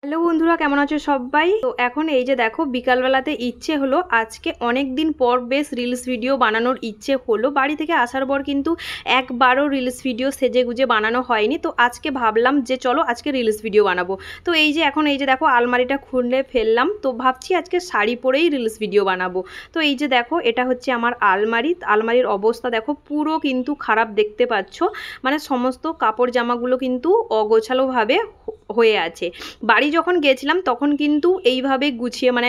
Hello বন্ধুরা, কেমন আছো সবাই? তো এখন এই যে দেখো বিকালবেলাতে ইচ্ছে হলো আজকে অনেক দিন পর বেশ রিলস ভিডিও বানানোর ইচ্ছে হলো। বাড়ি থেকে আসার পর কিন্তু একবারও রিলস ভিডিও সেজে গুজে বানানো হয়নি। তো আজকে ভাবলাম যে চলো আজকে রিলস ভিডিও বানাবো। তো এই যে এখন এই যে দেখো আলমারিটা খুলে ফেললাম, তো ভাবছি আজকে শাড়ি পরেই রিলস ভিডিও বানাবো। তো এই যে দেখো এটা হচ্ছে আমার আলমারির অবস্থা দেখো পুরো কিন্তু খারাপ, দেখতে পাচ্ছ। মানে সমস্ত কাপড় জামাগুলো কিন্তু অগোছালোভাবে হয়ে আছে। বাড়ি যখন গেছিলাম তখন কিন্তু এইভাবে গুছিয়ে মানে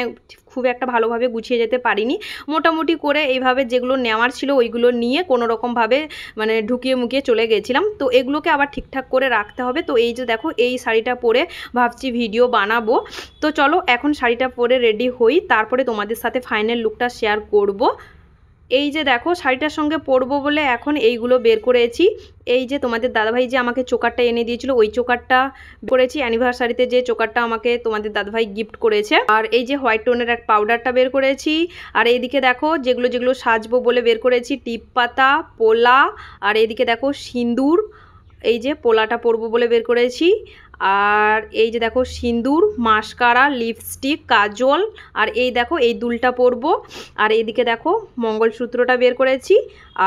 খুব একটা ভালোভাবে গুছিয়ে যেতে পারিনি। মোটামুটি করে এইভাবে যেগুলো নেওয়ার ছিল ওইগুলো নিয়ে কোনো রকমভাবে মানে ঢুকিয়ে মুকিয়ে চলে গেছিলাম। তো এগুলোকে আবার ঠিকঠাক করে রাখতে হবে। তো এই যে দেখো এই শাড়িটা পরে ভাবছি ভিডিও বানাবো। তো চলো এখন শাড়িটা পরে রেডি হই, তারপরে তোমাদের সাথে ফাইনাল লুকটা শেয়ার করব। এই যে দেখো শাড়িটার সঙ্গে পরবো বলে এখন এইগুলো বের করেছি। এই যে তোমাদের দাদাভাই যে আমাকে চোকারটা এনে দিয়েছিল ওই চোকারটা করেছি, অ্যানিভার্সারিতে যে চোকারটা আমাকে তোমাদের দাদাভাই গিফট করেছে। আর এই যে হোয়াইট টোনের এক পাউডারটা বের করেছি। আর এইদিকে দেখো যেগুলো যেগুলো সাজবো বলে বের করেছি, টিপ পাতা, পোলা, আর এইদিকে দেখো সিঁদুর, এই যে পোলাটা পরবো বলে বের করেছি। আর এই যে দেখো সিঁদুর, মাস্কারা, লিপস্টিক, কাজল, আর এই দেখো এই দুলটা পরবো। আর এইদিকে দেখো মঙ্গলসূত্রটা বের করেছি,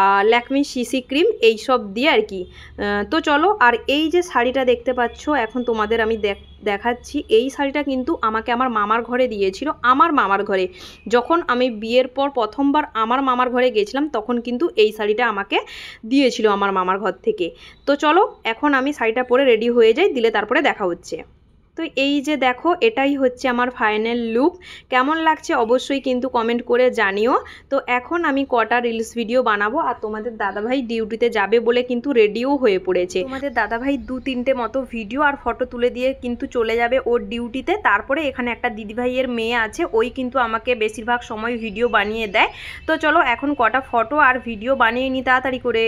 আর ল্যাকমি সিসি ক্রিম, এই সব দিয়ে আর কি। তো চলো, আর এই যে শাড়িটা দেখতে পাচ্ছ এখন তোমাদের আমি দেখাচ্ছি। এই শাড়িটা কিন্তু আমাকে আমার মামার ঘরে দিয়েছিল, আমার মামার ঘরে। যখন আমি বিয়ের পর প্রথমবার আমার মামার ঘরে গেছিলাম তখন কিন্তু এই শাড়িটা আমাকে দিয়েছিল আমার মামার ঘর থেকে। তো চলো এখন আমি শাড়িটা পরে রেডি হয়ে যাই, দিলে তারপরে দেখা হচ্ছে। তো এই যে দেখো এটাই হচ্ছে আমার ফাইনাল লুক। কেমন লাগছে অবশ্যই কিন্তু কমেন্ট করে জানিও। তো এখন আমি কটা রিলস ভিডিও বানাবো, আর তোমাদের দাদাভাই ডিউটিতে যাবে বলে কিন্তু রেডিও হয়ে পড়েছে। তোমাদের দাদাভাই 2-3টে মতো ভিডিও আর ফটো তুলে দিয়ে কিন্তু চলে যাবে ওর ডিউটিতে। তারপরে এখানে একটা দিদিভাইয়ের মেয়ে আছে, ওই কিন্তু আমাকে বেশিরভাগ সময় ভিডিও বানিয়ে দেয়। তো চলো এখন কটা ফটো আর ভিডিও বানিয়ে নিই তাড়াতাড়ি করে।